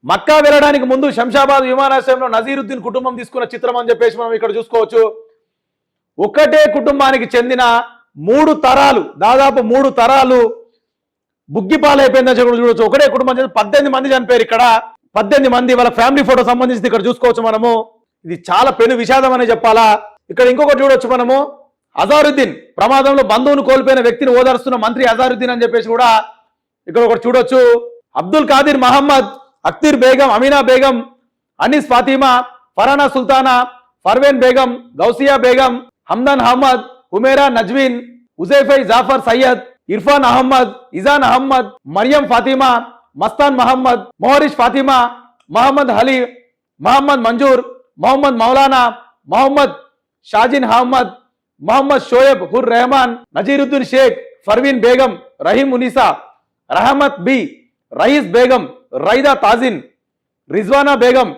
మక్కా వెళ్ళడానికి ముందు శంషాబాద్ విమానాశ్రయంలో నజీరుద్దీన్ కుటుంబం తీసుకున్న చిత్రం అని చెప్పేసి మనం ఇక్కడ చూసుకోవచ్చు. ఒకటే కుటుంబానికి చెందిన 3 తరాలు, దాదాపు 3 తరాలు బుగ్గిపాలైపోయిందని చూడవచ్చు. ఒకటే కుటుంబం 18 మంది చనిపోయారు. ఇక్కడ 18 మంది వాళ్ళ ఫ్యామిలీ ఫోటో సంబంధించి ఇక్కడ చూసుకోవచ్చు మనము. ఇది చాలా పెను విషాదం అనే చెప్పాలా. ఇక్కడ ఇంకొకటి చూడొచ్చు మనము, అజారుద్దీన్ ప్రమాదంలో బంధువును కోల్పోయిన వ్యక్తిని ఓదారుస్తున్న మంత్రి అజారుద్దీన్ అని చెప్పేసి కూడా ఇక్కడ ఒకటి చూడొచ్చు. అబ్దుల్ ఖాదిర్ మహమ్మద్, అఖ్తర్ బేగం, అమీనా బేగం, అనిస్ ఫాతిమా, ఫరానా సుల్తానా, ఫర్వేన్ బేగం, గౌసియా బేగం, హమ్దాన్ అహ్మద్, ఉమేరా నజ్వీన్, ఉజైఫై జాఫర్ సయ్యద్, ఇర్ఫాన్ అహ్మద్, ఇజాన్ అహ్మద్, మరియం ఫాతిమా, మస్తాన్ మహమ్మద్, మొహరిష్ ఫాతిమా, మహమ్మద్ అలీ, మహమ్మద్ మంజూర్, మొహమ్మద్ మౌలానా, మొహమ్మద్ షాజిన్ అహ్మద్, మొహమ్మద్ షోయబ్ హుర్ రెహమాన్, నజీరుద్దీన్ షేక్, ఫర్వీన్ బేగం, రహీం ఉనిసా, రహమత్ బి, రయీస్ బేగం, రైదా తాజిన్, రిజ్వానా బేగం,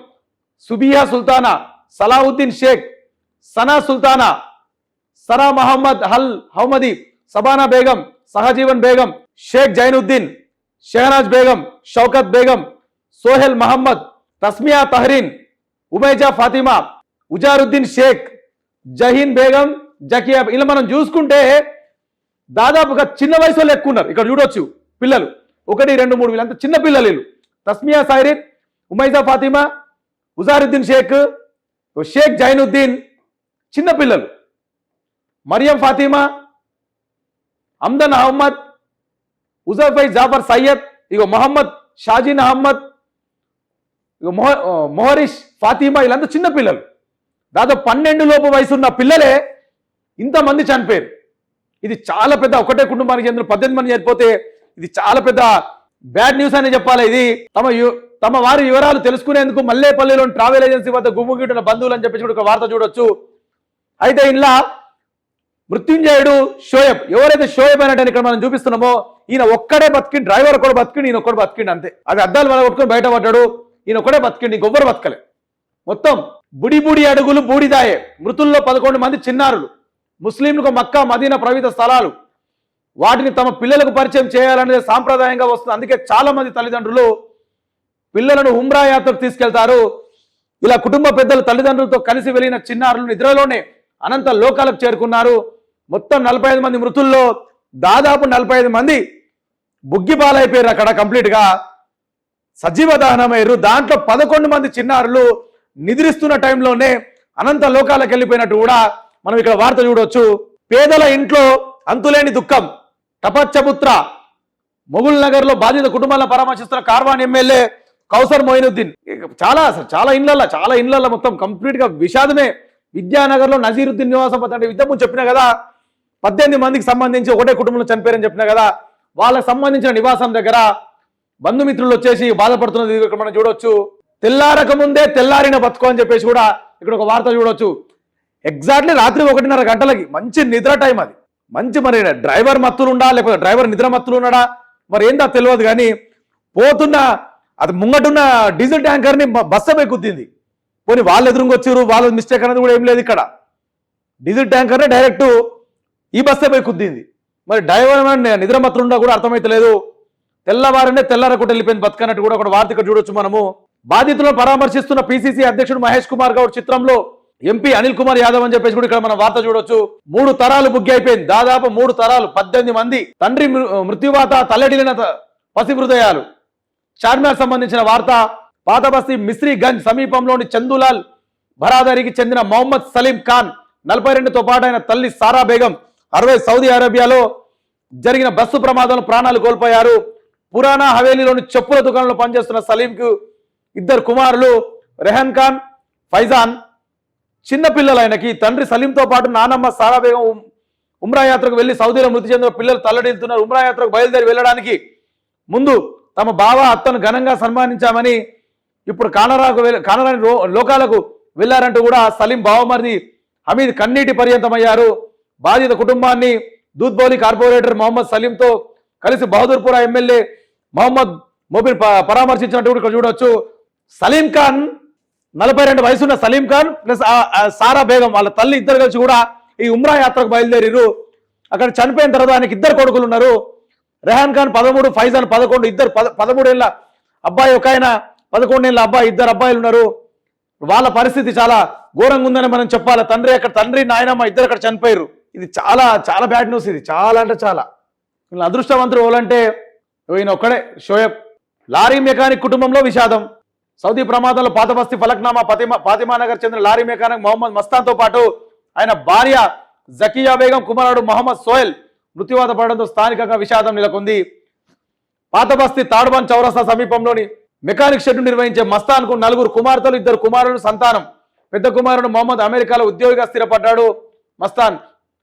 సుబియా సుల్తానా, సలావుద్దీన్ షేక్, సనా సుల్తానా, సరా మహమ్మద్ హల్ హౌమది, సబానా బేగం, సహజీవన్ బేగం, షేక్ జైనుద్దీన్, షెహనాజ్ బేగం, షౌకత్ బేగం, సోహెల్ మహమ్మద్, తస్మియా తహరీన్, ఉమైజా ఫాతిమా, ఉజారుద్దీన్ షేక్, జహీన్ బేగం, జకియా. ఇలా మనం చూసుకుంటే దాదాపుగా చిన్న వయసులో ఎక్కువ ఉన్నారు. ఇక్కడ చూడొచ్చు పిల్లలు 1, 2, 3 వీళ్ళంతా చిన్న పిల్లలు. తస్మియా సైరిన్, ఉమైజా ఫాతిమా, ఉజారుద్దీన్ షేక్, షేక్ జైనుద్దీన్ చిన్న పిల్లలు, మరియం ఫాతిమా, అమ్దన్ అహ్మద్, ఉజైఫై జాఫర్ సయ్యద్, ఇగో మొహమ్మద్ షాజిన్ అహ్మద్, ఇగో మొహరిష్ ఫాతిమా, వీళ్ళంతా చిన్న పిల్లలు. దాదాపు 12 లోపు వయసున్న పిల్లలే ఇంతమంది చనిపోయారు. ఇది చాలా పెద్ద, ఒకటే కుటుంబానికి చెందిన 18 మంది చనిపోతే ఇది చాలా పెద్ద బ్యాడ్ న్యూస్ అని చెప్పాలి. ఇది తమ వారి వివరాలు తెలుసుకునేందుకు మల్లేపల్లిలోని ట్రావెల్ ఏజెన్సీ వద్ద గుమ్ముగిటున్న బంధువులు అని చెప్పేసి ఒక వార్త చూడొచ్చు. అయితే ఇలా మృత్యుంజయుడు షోయబ్, ఎవరైతే షోయబ్ అనేటని ఇక్కడ మనం చూపిస్తున్నామో ఈయన ఒక్కడే బతికిండు. డ్రైవర్ కూడా బతికిండు, ఈయన ఒక్కడు బతికిండు అంతే. అది అద్దాలు మన కొట్టుకొని బయట పడ్డాడు, ఈయన ఒక్కడే బతికిండు, ఇంకొవ్వరు బతకలే. మొత్తం బుడి అడుగులు బూడిదాయే. మృతుల్లో 11 మంది చిన్నారులు. ముస్లింలకు మక్కా మదీనా పవిత్ర స్థలాలు, వాటిని తమ పిల్లలకు పరిచయం చేయాలనేది సాంప్రదాయంగా వస్తుంది. అందుకే చాలా మంది తల్లిదండ్రులు పిల్లలను ఉమ్రా యాత్రకు తీసుకెళ్తారు. ఇలా కుటుంబ పెద్దలు తల్లిదండ్రులతో కలిసి వెళ్ళిన చిన్నారులు నిద్రలోనే అనంత లోకాలకు చేరుకున్నారు. మొత్తం 45 మంది మృతుల్లో దాదాపు 45 మంది బుగ్గిపాలైపోయారు, అక్కడ కంప్లీట్ గా సజీవ దహనమయ్యారు. దాంట్లో 11 మంది చిన్నారులు నిద్రిస్తున్న టైంలోనే అనంత లోకాలకు వెళ్ళిపోయినట్టు కూడా మనం ఇక్కడ వార్త చూడవచ్చు. పేదల ఇంట్లో అంతులేని దుఃఖం. టపచ్చపుత్ర మొగుల్ నగర్ లో బాధిత కుటుంబాలను పరామర్శిస్తున్న కార్వాన్ ఎమ్మెల్యే కౌసర్ మొయినుద్దీన్. చాలా ఇండ్ల మొత్తం కంప్లీట్ గా విషాదమే. విద్యానగర్ లో నజీరుద్దీన్ నివాసం అంటే విద్యము చెప్పినా కదా, 18 మందికి సంబంధించి ఒకటే కుటుంబంలో చనిపోయారని చెప్పినా కదా, వాళ్ళకి సంబంధించిన నివాసం దగ్గర బంధుమిత్రులు వచ్చేసి బాధపడుతున్నది ఇక్కడ మనం చూడొచ్చు. తెల్లారక ముందే తెల్లారిన బతుకు అని చెప్పేసి కూడా ఇక్కడ ఒక వార్త చూడొచ్చు. ఎగ్జాక్ట్లీ రాత్రి 1:30 గంటలకి మంచి నిద్ర టైం అది. మంచి మరి డ్రైవర్ మత్తులు ఉండా లేకపోతే డ్రైవర్ నిద్ర మత్తులు ఉన్నాడా మరి ఏందా తెలియదు, కానీ పోతున్న అది ముంగటున్న డీజిల్ ట్యాంకర్ని బస్సు పై గుద్దింది. పోనీ వాళ్ళు ఎదురుకొచ్చారు, వాళ్ళ మిస్టేక్ అనేది కూడా ఏం లేదు. ఇక్కడ డీజిల్ ట్యాంకర్నే డైరెక్ట్ ఈ బస్సే పై గుద్దింది. మరి డ్రైవర్ నిద్ర మత్తులు ఉండా కూడా అర్థమైతలేదు. తెల్లవారనే తెల్లారకుండా వెళ్ళిపోయింది బతుకన్నట్టు కూడా ఒక వార్త ఇక్కడ చూడొచ్చు మనము. బాధితులను పరామర్శిస్తున్న పిసిసి అధ్యక్షుడు మహేష్ కుమార్ గౌడ్ చిత్రంలో ఎంపీ అనిల్ కుమార్ యాదవ్ అని చెప్పేసి కూడా ఇక్కడ మనం వార్త చూడొచ్చు. 3 తరాలు బుగ్గి అయిపోయింది. దాదాపు 3 తరాలు, 18 మంది. తండ్రి మృత్యువాత తల్లడిల్లిన పసి హృదయాలు. చార్మినార్ సంబంధించిన వార్త. పాత బస్తీ మిస్రీ గంజ్ సమీపంలోని చందులాల్ బరాదరికి చెందిన మొహమ్మద్ సలీం ఖాన్ 42తో పాటు ఆయన తల్లి సారా బేగం 60 సౌదీ అరేబియాలో జరిగిన బస్సు ప్రమాదంలో ప్రాణాలు కోల్పోయారు. పురాణా హవేలీలోని చెప్పుల దుకాణంలో పనిచేస్తున్న సలీంకు 2 కుమారులు రెహన్ ఖాన్, ఫైజాన్. చిన్న పిల్లలు ఆయనకి. తండ్రి సలీంతో పాటు నానమ్మ సారా బేగం ఉమ్రా యాత్రకు వెళ్లి సౌదీలో మృతి చెందిన పిల్లలు తల్లడిల్లుతున్నారు. ఉమ్రా యాత్రకు బయలుదేరి వెళ్ళడానికి ముందు తమ బావ అత్తను ఘనంగా సన్మానించామని, ఇప్పుడు కానరాని లోకాలకు వెళ్లారంటూ కూడా సలీం బావమరిది హమీద్ కన్నీటి పర్యంతమయ్యారు. బాధిత కుటుంబాన్ని దూద్బౌలి కార్పొరేటర్ మొహమ్మద్ సలీంతో కలిసి బహదూర్పుర ఎమ్మెల్యే మొహమ్మద్ మొబిన్ పరామర్శించినట్టు కూడా ఇక్కడ చూడవచ్చు. సలీం ఖాన్ 42 వయసున్న సలీం ఖాన్ ప్లస్ సారా బేగం వాళ్ళ తల్లి ఇద్దరు కలిసి కూడా ఈ ఉమ్రా యాత్రకు బయలుదేరారు. అక్కడ చనిపోయిన తర్వాత ఆయనకి 2 కొడుకులు ఉన్నారు. రెహాన్ ఖాన్ 13, ఫైజాన్ 11, 13 ఏళ్ళ అబ్బాయి ఒక ఆయన 11 ఏళ్ళ అబ్బాయి, 2 అబ్బాయిలు ఉన్నారు. వాళ్ళ పరిస్థితి చాలా ఘోరంగా ఉందని మనం చెప్పాలి. తండ్రి నాయనమ్మ ఇద్దరు అక్కడ చనిపోయారు. ఇది చాలా చాలా బ్యాడ్ న్యూస్. ఇది చాలా అంటే చాలా. వీళ్ళ అదృష్టవంతులు ఎవరంటే ఈయన ఒక్కడే, షోయబ్. లారీ మెకానిక్ కుటుంబంలో విషాదం. సౌదీ ప్రమాదంలో పాతబస్తీ ఫలక్నామా ఫాతిమానగర్ చెందిన లారీ మెకానిక్ మొహమ్మద్ మస్తాన్తో పాటు ఆయన భార్య జకియా బేగం, కుమారుడు మొహమ్మద్ సోయల్ మృత్యువాత పడడంతో స్థానికంగా విషాదం నెలకొంది. పాతబస్తీ తాడ్బాన్ చౌరస్తా సమీపంలోని మెకానిక్ షెడ్ నిర్వహించే మస్తాన్కు 4 కుమార్తెలు, 2 కుమారులు సంతానం. పెద్ద కుమారుడు మొహమ్మద్ అమెరికాలో ఉద్యోగిగా స్థిరపడ్డాడు. మస్తాన్,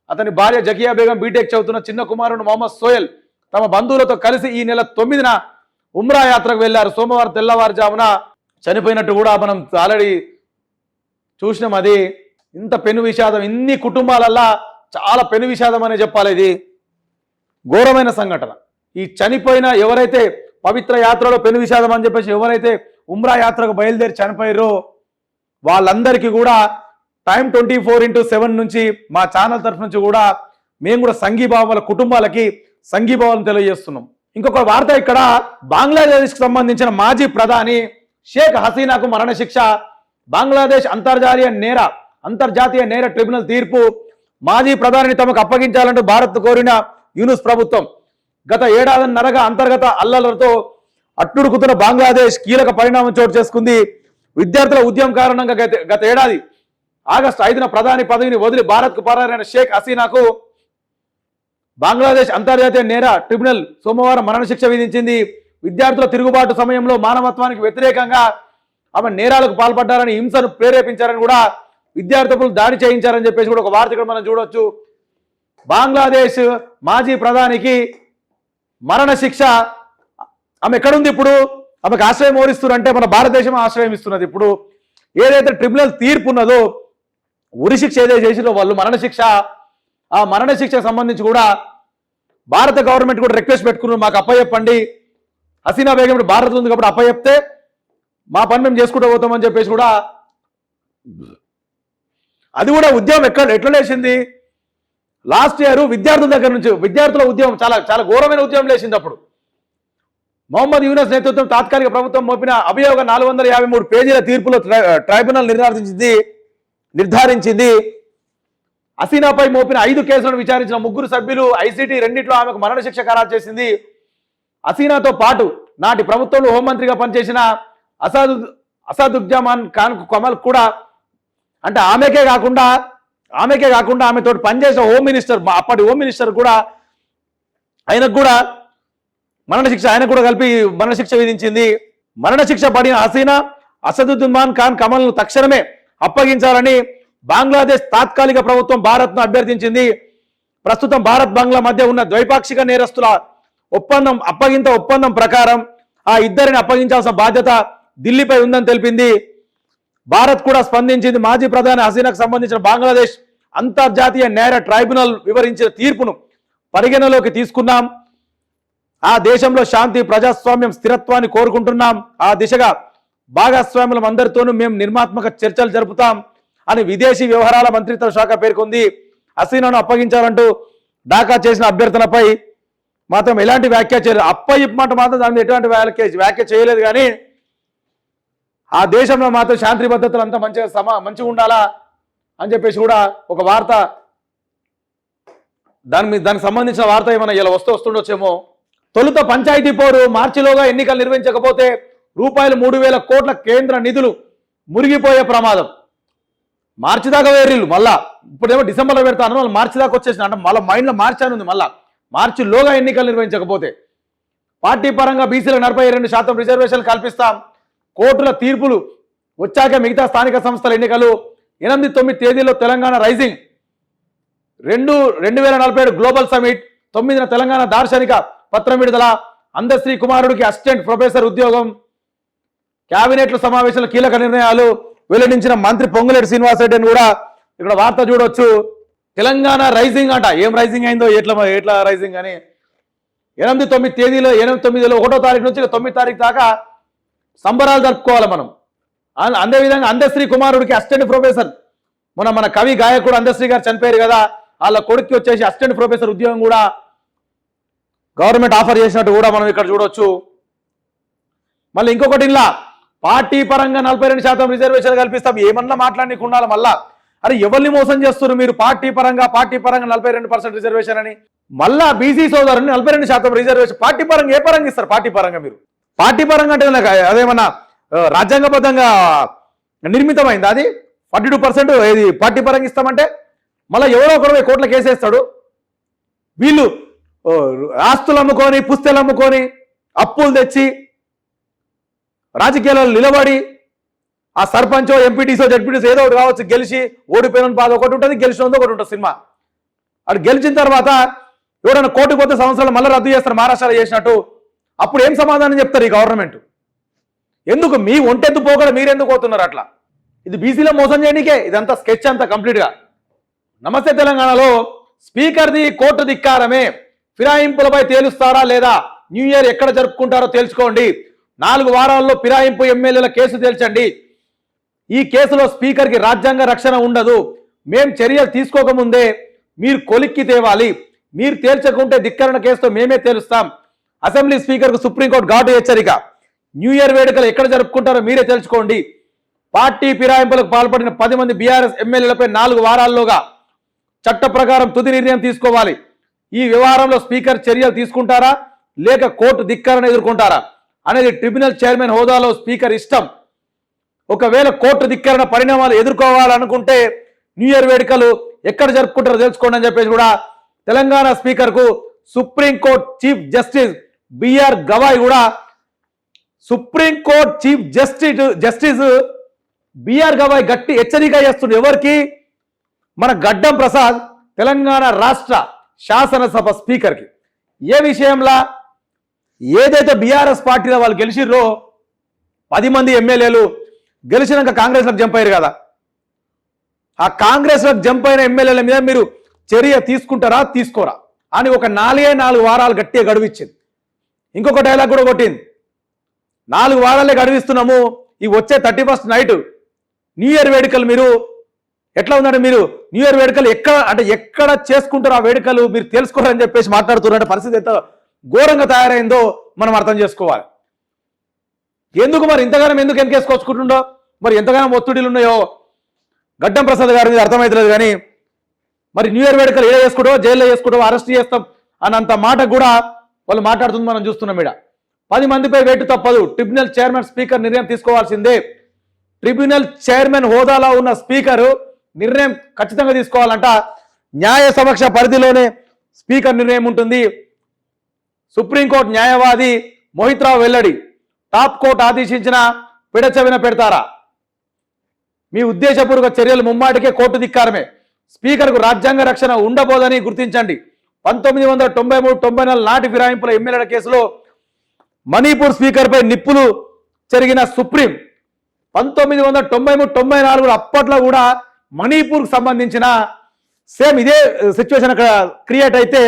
అతని భార్య జకియా బేగం బీటెక్ చదువుతున్న చిన్న కుమారుడు మొహమ్మద్ సోయల్ తమ బంధువులతో కలిసి ఈ నెల 9న ఉమ్రా యాత్రకు వెళ్లారు. సోమవారం తెల్లవారుజామున చనిపోయినట్టు కూడా మనం ఆల్రెడీ చూసినాం. అది ఇంత పెను విషాదం, ఇన్ని కుటుంబాలల్లా చాలా పెను విషాదం అనే చెప్పాలి. ఇది ఘోరమైన సంఘటన. ఈ చనిపోయిన ఎవరైతే పవిత్ర యాత్రలో పెను విషాదం అని చెప్పేసి ఎవరైతే ఉమ్రా యాత్రకు బయలుదేరి చనిపోయారో వాళ్ళందరికీ కూడా టైం 24/7 నుంచి మా ఛానల్ తరఫు నుంచి కూడా మేము కూడా సంఘీభావాల కుటుంబాలకి సంఘీభావాలను తెలియజేస్తున్నాం. ఇంకొక వార్త ఇక్కడ, బంగ్లాదేశ్కి సంబంధించిన మాజీ ప్రధాని షేక్ హసీనాకు మరణశిక్ష. బంగ్లాదేశ్ అంతర్జాతీయ నేర ట్రిబ్యునల్ తీర్పు. మాజీ ప్రధానిని తమకు అప్పగించాలంటూ భారత్ కోరిన యూనుస్ ప్రభుత్వం గత ఏడాదిన్నరగా అంతర్గత అల్లర్లతో అట్టుడుకుతున్న బంగ్లాదేశ్ కీలక పరిణామం చోటు చేసుకుంది. విద్యార్థుల ఉద్యమం కారణంగా గత ఏడాది ఆగస్టు 5న ప్రధాని పదవిని వదిలి భారత్కు పరారైన షేక్ హసీనాకు బంగ్లాదేశ్ అంతర్జాతీయ నేర ట్రిబ్యునల్ సోమవారం మరణశిక్ష విధించింది. విద్యార్థుల తిరుగుబాటు సమయంలో మానవత్వానికి వ్యతిరేకంగా ఆమె నేరాలకు పాల్పడ్డారని, హింసను ప్రేరేపించారని కూడా విద్యార్థులు దాడి చేయించారని చెప్పేసి కూడా ఒక వార్త ఇక్కడ మనం చూడొచ్చు. బంగ్లాదేశ్ మాజీ ప్రధానికి మరణశిక్ష. ఆమె ఎక్కడుంది ఇప్పుడు? ఆమెకు ఆశ్రయం ఓరిస్తున్నారంటే మన భారతదేశం ఆశ్రయం ఇస్తున్నది. ఇప్పుడు ఏదైతే ట్రిబ్యునల్ తీర్పు ఉన్నదో, ఉరిశిక్ష ఏదైతే చేసినో వాళ్ళు మరణశిక్ష, ఆ మరణశిక్షకు సంబంధించి కూడా భారత గవర్నమెంట్ కూడా రిక్వెస్ట్ పెట్టుకున్నారు, మాకు అప్పచెప్పండి. హసీనా బేగం ఇప్పుడు భారత్లో ఉంది కాబట్టి అప్పచెప్తే మా పని మేము చేసుకుంటూ పోతామని చెప్పేసి కూడా, అది కూడా ఉద్యమం ఎట్లా లేచింది లాస్ట్ ఇయర్ విద్యార్థుల దగ్గర నుంచి. విద్యార్థుల ఉద్యమం చాలా చాలా ఘోరమైన ఉద్యమం లేచింది. అప్పుడు మొహమ్మద్ యూనస్ నేతృత్వం తాత్కాలిక ప్రభుత్వం మోపిన అభియోగ 453 పేజీల తీర్పులో ట్రైబ్యునల్ నిర్ధారించింది. హసీనాపై మోపిన 5 కేసులను విచారించిన 3 సభ్యులు ఐసీటీ రెండిట్లో ఆమెకు మరణశిక్ష ఖరారు చేసింది. హసీనాతో పాటు నాటి ప్రభుత్వంలో హోంమంత్రిగా పనిచేసిన అసాదుజ్జమాన్ ఖాన్ కమల్ కూడా, అంటే ఆమెకే కాకుండా ఆమెతో పనిచేసిన హోమ్ మినిస్టర్, అప్పటి హోమ్ మినిస్టర్ కూడా, ఆయనకు కూడా కలిపి మరణశిక్ష విధించింది. మరణశిక్ష పడిన హసీనా అసదుజ్జమాన్ ఖాన్ కమల్ను తక్షణమే అప్పగించాలని బంగ్లాదేశ్ తాత్కాలిక ప్రభుత్వం భారత్ను అభ్యర్థించింది. ప్రస్తుతం భారత్ బంగ్లా మధ్య ఉన్న ద్వైపాక్షిక నేరస్తుల ఒప్పందం ప్రకారం ఆ ఇద్దరిని అప్పగించాల్సిన బాధ్యత ఢిల్లీపై ఉందని తెలిపింది. భారత్ కూడా స్పందించింది. మాజీ ప్రధాని హసీనాకు సంబంధించిన బంగ్లాదేశ్ అంతర్జాతీయ నేర ట్రైబ్యునల్ వివరించిన తీర్పును పరిగణలోకి తీసుకున్నాం. ఆ దేశంలో శాంతి, ప్రజాస్వామ్యం, స్థిరత్వాన్ని కోరుకుంటున్నాం. ఆ దిశగా భాగస్వాములం అందరితోనూ మేము నిర్మాత్మక చర్చలు జరుపుతాం అని విదేశీ వ్యవహారాల మంత్రిత్వ శాఖ పేర్కొంది. హసీనాను అప్పగించాలంటూ ఢాకా చేసిన అభ్యర్థనపై మాత్రం ఎలాంటి వ్యాఖ్య చేయలేదు. అప్పయిప్పమంట మాత్రం దాని ఎటువంటి వ్యాఖ్య చేయలేదు. కానీ ఆ దేశంలో మాత్రం శాంతి భద్రతలు అంతా మంచిగా ఉండాలా అని చెప్పేసి కూడా ఒక వార్త, దానికి సంబంధించిన వార్త ఏమైనా ఇలా వస్తుండొచ్చేమో. తొలుత పంచాయతీ పోరు, మార్చిలోగా ఎన్నికలు నిర్వహించకపోతే రూపాయలు 3,000 కోట్ల కేంద్ర నిధులు మురిగిపోయే ప్రమాదం. మార్చి దాకా వేరీళ్ళు, మళ్ళా ఇప్పుడేమో డిసెంబర్లో పెడతాను, వాళ్ళు మార్చి దాకా వచ్చేసిన, అంటే మళ్ళీ మైండ్లో మార్చి అని ఉంది. మళ్ళా మార్చిలోగా ఎన్నికలు నిర్వహించకపోతే పార్టీ పరంగా బీసీలకు 42% రిజర్వేషన్లు కల్పిస్తాం. కోర్టుల తీర్పులు వచ్చాక మిగతా స్థానిక సంస్థల ఎన్నికలు. 8-9 తేదీలో తెలంగాణ రైజింగ్, 2047 గ్లోబల్ సమిట్, 9న తెలంగాణ దార్శనిక పత్రం విడుదల, అందశ్రీ కుమారుడికి అసిస్టెంట్ ప్రొఫెసర్ ఉద్యోగం. కేబినెట్ల సమావేశంలో కీలక నిర్ణయాలు వెల్లడించిన మంత్రి పొంగులేటి శ్రీనివాసరెడ్డి అని కూడా ఇక్కడ వార్త చూడొచ్చు. తెలంగాణ రైజింగ్ అంట, ఏం రైజింగ్ అయిందో, ఎట్లా రైజింగ్ అని. 8-9 తేదీలో 1వ తారీఖు నుంచి 9వ తారీఖు దాకా సంబరాలు జరుపుకోవాలి మనం. అదేవిధంగా అందశ్రీ కుమారుడికి అసిస్టెంట్ ప్రొఫెసర్, మన కవి గాయకుడు అందశ్రీ గారు చనిపోయారు కదా, వాళ్ళ కొడుక్కి వచ్చేసి అసిస్టెంట్ ప్రొఫెసర్ ఉద్యోగం కూడా గవర్నమెంట్ ఆఫర్ చేసినట్టు కూడా మనం ఇక్కడ చూడొచ్చు. మళ్ళీ ఇంకొకటి, ఇలా పార్టీ పరంగా 42% రిజర్వేషన్ కల్పిస్తాం. ఏమన్నా మాట్లాడనీకు ఉండాలి మళ్ళా. అరే ఎవరిని మోసం చేస్తున్నారు మీరు? పార్టీ పరంగా 42% రిజర్వేషన్ అని మళ్ళా బీసీ సోదరుని 42% రిజర్వేషన్ పార్టీ పరంగా ఏ పరంగా ఇస్తారు? పార్టీ పరంగా మీరు పార్టీ పరంగా అంటే అదేమన్నా రాజ్యాంగబద్ధంగా నిర్మితమైంది అది 42% ఏది పార్టీ పరంగా ఇస్తామంటే మళ్ళీ ఎవరో ఒకరు కోట్ల కేసేస్తాడు. వీళ్ళు ఆస్తులు అమ్ముకొని పుస్తలు అమ్ముకొని అప్పులు తెచ్చి రాజకీయాలలో నిలబడి ఆ సర్పంచో ఎంపీటీసో జడ్పీటీసో ఏదో ఒకటి కావచ్చు, గెలిచి ఓడిపోయిన బాధ ఒకటి ఉంటుంది, గెలిచినందుకు ఒకటి ఉంటుంది సినిమా. అటు గెలిచిన తర్వాత ఎవరైనా కోర్టుకు పోతే సంవత్సరాలు మళ్ళీ రద్దు చేస్తారు మహారాష్ట్రలో చేసినట్టు. అప్పుడు ఏం సమాధానం చెప్తారు ఈ గవర్నమెంట్? ఎందుకు మీ ఒంటెద్దు పోగడ మీరెందుకు పోతున్నారు అట్లా? ఇది బీసీలో మోసం చేయడానికే ఇదంతా స్కెచ్ అంతా కంప్లీట్గా. నమస్తే తెలంగాణలో స్పీకర్ది కోర్టు ధిక్కారమే. ఫిరాయింపులపై తేలుస్తారా లేదా? న్యూ ఇయర్ ఎక్కడ జరుపుకుంటారో తెలుసుకోండి. 4 వారాల్లో ఫిరాయింపు ఎమ్మెల్యేల కేసు తేల్చండి. ఈ కేసులో స్పీకర్కి రాజ్యాంగ రక్షణ ఉండదు. మేం చర్యలు తీసుకోకముందే మీరు కొలిక్కి తేవాలి. మీరు తేల్చకుంటే ధిక్కరణ కేసుతో మేమే తేలుస్తాం. అసెంబ్లీ స్పీకర్కు సుప్రీంకోర్టు ఘాటు హెచ్చరిక. న్యూ ఇయర్ వేడుకలు ఎక్కడ జరుపుకుంటారో మీరే తెలుసుకోండి. పార్టీ ఫిరాయింపులకు పాల్పడిన 10 మంది బీఆర్ఎస్ ఎమ్మెల్యేలపై 4 వారాల్లోగా చట్ట ప్రకారం తుది నిర్ణయం తీసుకోవాలి. ఈ వ్యవహారంలో స్పీకర్ చర్యలు తీసుకుంటారా లేక కోర్టు ధిక్కరణ ఎదుర్కొంటారా అనేది ట్రిబ్యునల్ చైర్మన్ హోదాలో స్పీకర్ ఇష్టం. ఒకవేళ కోర్టు ధిక్కరణ పరిణామాలు ఎదుర్కోవాలనుకుంటే న్యూ ఇయర్ వేడుకలు ఎక్కడ జరుపుకుంటారో తెలుసుకోండి అని చెప్పేసి కూడా తెలంగాణ స్పీకర్కు supreme court chief justice BR Gavai కూడా supreme court chief justice BR Gavai గట్టి హెచ్చరిక చేస్తుంది. ఎవరికి? మన గడ్డం ప్రసాద్ తెలంగాణ రాష్ట్ర శాసనసభ స్పీకర్కి. ఏ విషయంలో? ఏదైతే బీఆర్ఎస్ పార్టీలో వాళ్ళు గెలిచిర్రో 10 మంది ఎమ్మెల్యేలు గెలిచినాక కాంగ్రెస్లకు జంప్ అయ్యారు కదా, ఆ కాంగ్రెస్లకు జంప్ అయిన ఎమ్మెల్యేల మీద మీరు చర్య తీసుకుంటారా తీసుకోరా అని ఒక 4 వారాలు గట్టిగా గడువిచ్చింది. ఇంకొక డైలాగ్ కూడా కొట్టింది. 4 వారాలే గడువిస్తున్నాము, ఈ వచ్చే 31st నైట్ న్యూ ఇయర్ వేడుకలు మీరు ఎట్లా ఉందంటే మీరు న్యూ ఇయర్ వేడుకలు ఎక్కడ చేసుకుంటారో ఆ వేడుకలు మీరు తెలుసుకోరని చెప్పేసి మాట్లాడుతున్నారంటే పరిస్థితి ఎంత ఘోరంగా తయారైందో మనం అర్థం చేసుకోవాలి. ఎందుకు మరి ఇంతగానం ఎందుకు వెనకేసుకొచ్చుకుంటుండో, మరి ఎంతగానో ఒత్తిడిలు ఉన్నాయో గడ్డం ప్రసాద్ గారి మీద అర్థమవుతలేదు. కానీ మరి న్యూ ఇయర్ వేడుకలు ఏదో చేసుకుంటావో జైల్లో చేసుకుంటావో అరెస్ట్ చేస్తాం అన్నంత మాట కూడా వాళ్ళు మాట్లాడుతుంది మనం చూస్తున్నాం. ఇక్కడ 10 మందిపై వేటు తప్పదు. ట్రిబ్యునల్ చైర్మన్ స్పీకర్ నిర్ణయం తీసుకోవాల్సిందే. ట్రిబ్యునల్ చైర్మన్ హోదాలో ఉన్న స్పీకర్ నిర్ణయం ఖచ్చితంగా తీసుకోవాలంట. న్యాయ సమక్ష పరిధిలోనే స్పీకర్ నిర్ణయం ఉంటుంది. సుప్రీంకోర్టు న్యాయవాది మోహిత్ రావు వెల్లడి. టాప్ కోర్టు ఆదేశించిన పిడచవిన పెడతారా? మీ ఉద్దేశపూర్వక చర్యలు ముమ్మాటికే కోర్టు ధిక్కారమే. స్పీకర్కు రాజ్యాంగ రక్షణ ఉండబోదని గుర్తించండి. 1993-94 నాటి ఫిరాయింపుల ఎమ్మెల్యేల కేసులో మణిపూర్ స్పీకర్పై నిప్పులు చెరిగిన సుప్రీం 1993-94 అప్పట్లో కూడా మణిపూర్కు సంబంధించిన సేమ్ ఇదే సిచ్యువేషన్ అక్కడ క్రియేట్ అయితే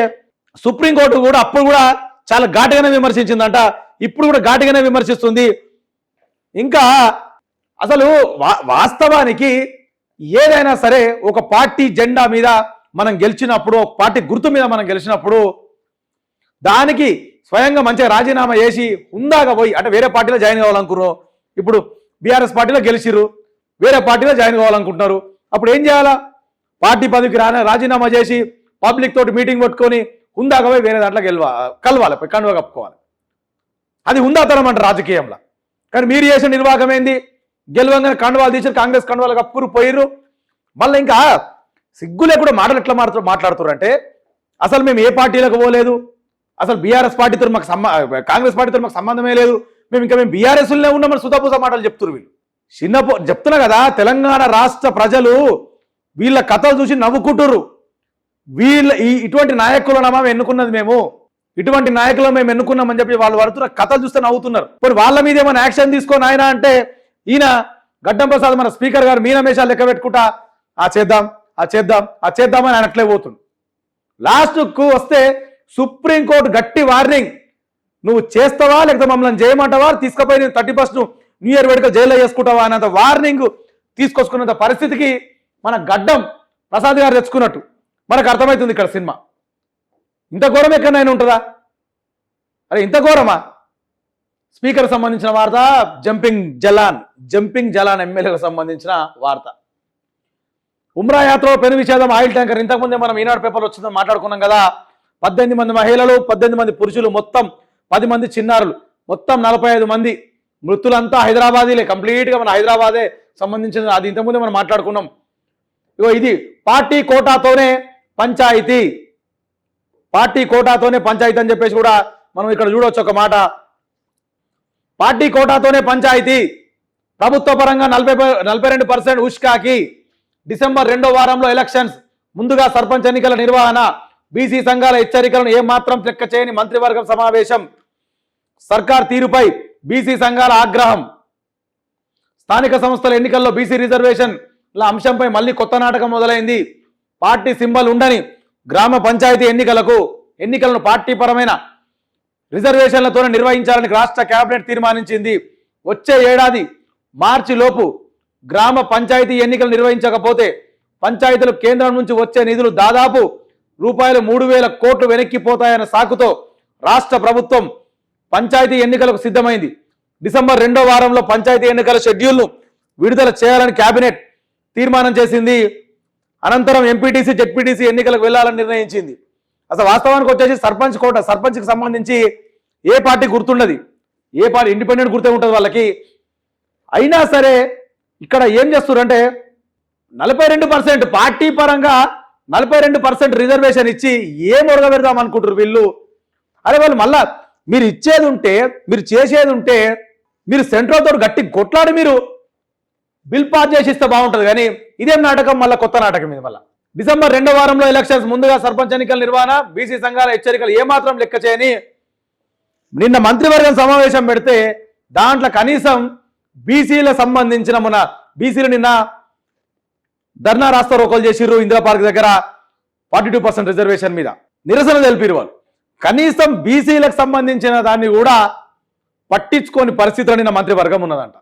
సుప్రీంకోర్టు కూడా అప్పుడు కూడా చాలా ఘాటుగానే విమర్శించిందంట. ఇప్పుడు కూడా ఘాటుగానే విమర్శిస్తుంది. ఇంకా అసలు వాస్తవానికి ఏదైనా సరే ఒక పార్టీ జెండా మీద మనం గెలిచినప్పుడు, ఒక పార్టీ గుర్తు మీద మనం గెలిచినప్పుడు దానికి స్వయంగా మంచిగా రాజీనామా చేసి ఉందాగా పోయి అంటే వేరే పార్టీలో జాయిన్ కావాలనుకున్నారు. ఇప్పుడు బీఆర్ఎస్ పార్టీలో గెలిచిరు, వేరే పార్టీలో జాయిన్ కావాలనుకుంటున్నారు. అప్పుడు ఏం చేయాలా? పార్టీ పదవికి రాజీనామా చేసి పబ్లిక్ తోటి మీటింగ్ పెట్టుకొని ఉందాగా పోయి వేరే దాంట్లో కలవాలి, కండువ కప్పుకోవాలి. అది ఉందాతనం అంట రాజకీయంలో. కానీ మీరు చేసిన నిర్వాహకం ఏంది? గెలవంగానే కండువాలు తీసి కాంగ్రెస్ కండువాలు కప్పుకురు పోయిర్రు. మళ్ళీ ఇంకా సిగ్గులే కూడా మాటలు ఎట్లా మాట్లాడుతున్నారు అంటే అసలు మేము ఏ పార్టీలకు పోలేదు, అసలు బీఆర్ఎస్ పార్టీతో మాకు కాంగ్రెస్ పార్టీతో మాకు సంబంధమే లేదు, మేము బీఆర్ఎస్లోనే ఉన్నామని సుధాపూస మాటలు చెప్తున్నారు వీళ్ళు. చెప్తున్నా కదా, తెలంగాణ రాష్ట్ర ప్రజలు వీళ్ళ కథలు చూసి నవ్వుకుంటున్నారు. ఇటువంటి నాయకులను మేము ఎన్నుకున్నది, ఇటువంటి నాయకులను మేము ఎన్నుకున్నామని చెప్పి వాళ్ళు పడుతున్న కథలు చూస్తే నవ్వుతున్నారు. మరి వాళ్ళ మీద ఏమైనా యాక్షన్ తీసుకొని ఆయన అంటే ఈయన గడ్డం ప్రసాద్ మన స్పీకర్ గారు మీనమేషాలు లెక్క పెట్టుకుంటా చేద్దాం అని ఆయన అట్లే పోతుంది. లాస్ట్కు వస్తే సుప్రీంకోర్టు గట్టి వార్నింగ్, నువ్వు చేస్తావా లేకపోతే మమ్మల్ని చేయమంటావా, తీసుకుపోయి 31st న్యూ ఇయర్ వేడుక జైల్లో చేసుకుంటావా అన్నంత వార్నింగ్ తీసుకొచ్చుకున్నంత పరిస్థితికి మన గడ్డం ప్రసాద్ గారు తెచ్చుకున్నట్టు మనకు అర్థమవుతుంది ఇక్కడ సినిమా. ఇంత ఘోరం ఎక్కడైనా ఉంటుందా? అరే ఇంత ఘోరమా? స్పీకర్ సంబంధించిన వార్త, జంపింగ్ జలాన్ ఎమ్మెల్యేలకు సంబంధించిన వార్త. ఉమ్రా యాత్రలో పెను విషాదం, ఆయిల్ ట్యాంకర్. ఇంతకుముందే మనం ఈనాడు పేపర్లో వచ్చిందని మాట్లాడుకున్నాం కదా. 18 మంది మహిళలు, 18 మంది పురుషులు, మొత్తం 10 మంది చిన్నారులు, మొత్తం 45 మంది. మృతులంతా హైదరాబాదీలే, కంప్లీట్గా మన హైదరాబాదే సంబంధించిన. అది ఇంతకుముందే మనం మాట్లాడుకున్నాం. ఇగో ఇది పార్టీ కోటాతోనే పంచాయతీ అని చెప్పేసి కూడా మనం ఇక్కడ చూడవచ్చు ఒక మాట. పార్టీ కోటాతోనే పంచాయతీ, ప్రభుత్వ పరంగా 42% ఉష్కాకి. డిసెంబర్ 2వ వారంలో ఎలక్షన్స్, ముందుగా సర్పంచ్ ఎన్నికల నిర్వహణ, బీసీ సంఘాల హెచ్చరికలను ఏమాత్రం లెక్క చేయని మంత్రివర్గం సమావేశం, సర్కార్ తీరుపై బీసీ సంఘాల ఆగ్రహం, స్థానిక సంస్థల ఎన్నికల్లో బీసీ రిజర్వేషన్ల అంశంపై మళ్ళీ కొత్త నాటకం మొదలైంది. పార్టీ సింబల్ ఉండని గ్రామ పంచాయతీ ఎన్నికలను పార్టీ పరమైన రిజర్వేషన్లతోనే నిర్వహించాలని రాష్ట్ర కేబినెట్ తీర్మానించింది. వచ్చే ఏడాది మార్చి లోపు గ్రామ పంచాయతీ ఎన్నికలు నిర్వహించకపోతే పంచాయతీలు కేంద్రం నుంచి వచ్చే నిధులు దాదాపు రూపాయలు 3,000 కోట్లు వెనక్కిపోతాయన్న సాకుతో రాష్ట్ర ప్రభుత్వం పంచాయతీ ఎన్నికలకు సిద్ధమైంది. డిసెంబర్ 2వ వారంలో పంచాయతీ ఎన్నికల షెడ్యూల్ను విడుదల చేయాలని కేబినెట్ తీర్మానం చేసింది. అనంతరం ఎంపీటీసీ, జెడ్పీటీసీ ఎన్నికలకు వెళ్లాలని నిర్ణయించింది. అసలు వాస్తవానికి వచ్చేసి సర్పంచ్కి సంబంధించి ఏ పార్టీ గుర్తుండదు, ఏ పార్టీ ఇండిపెండెంట్ గుర్తే ఉంటుంది వాళ్ళకి. అయినా సరే ఇక్కడ ఏం చేస్తున్నారంటే 42% పార్టీ పరంగా 42% రిజర్వేషన్ ఇచ్చి ఏం ఒరగబెడదాం అనుకుంటారు వీళ్ళు. అరే వాళ్ళు మళ్ళా మీరు ఇచ్చేది ఉంటే, మీరు చేసేది ఉంటే, మీరు సెంట్రల్ తోటి గట్టి కొట్లాడి మీరు బిల్ పాస్ చేసి ఇస్తే బాగుంటుంది. కానీ ఇదేం నాటకం, మళ్ళీ కొత్త నాటకం ఇది. మళ్ళీ డిసెంబర్ 2వ వారంలో ఎలక్షన్స్, ముందుగా సర్పంచ్ ఎన్నికల నిర్వహణ, బీసీ సంఘాల హెచ్చరికలు ఏమాత్రం లెక్క చేయని నిన్న మంత్రివర్గం సమావేశం పెడితే దాంట్లో కనీసం బీసీలకు సంబంధించిన మన బీసీలు నిన్న ధర్నా రాస్తా రోకోలు చేసిర్రు. ఇందిరా పార్క్ దగ్గర 42% రిజర్వేషన్ మీద నిరసన తెలిపిరు వాళ్ళు. కనీసం బీసీలకు సంబంధించిన దాన్ని కూడా పట్టించుకోని పరిస్థితిలో నిన్న మంత్రివర్గం ఉన్నదంట.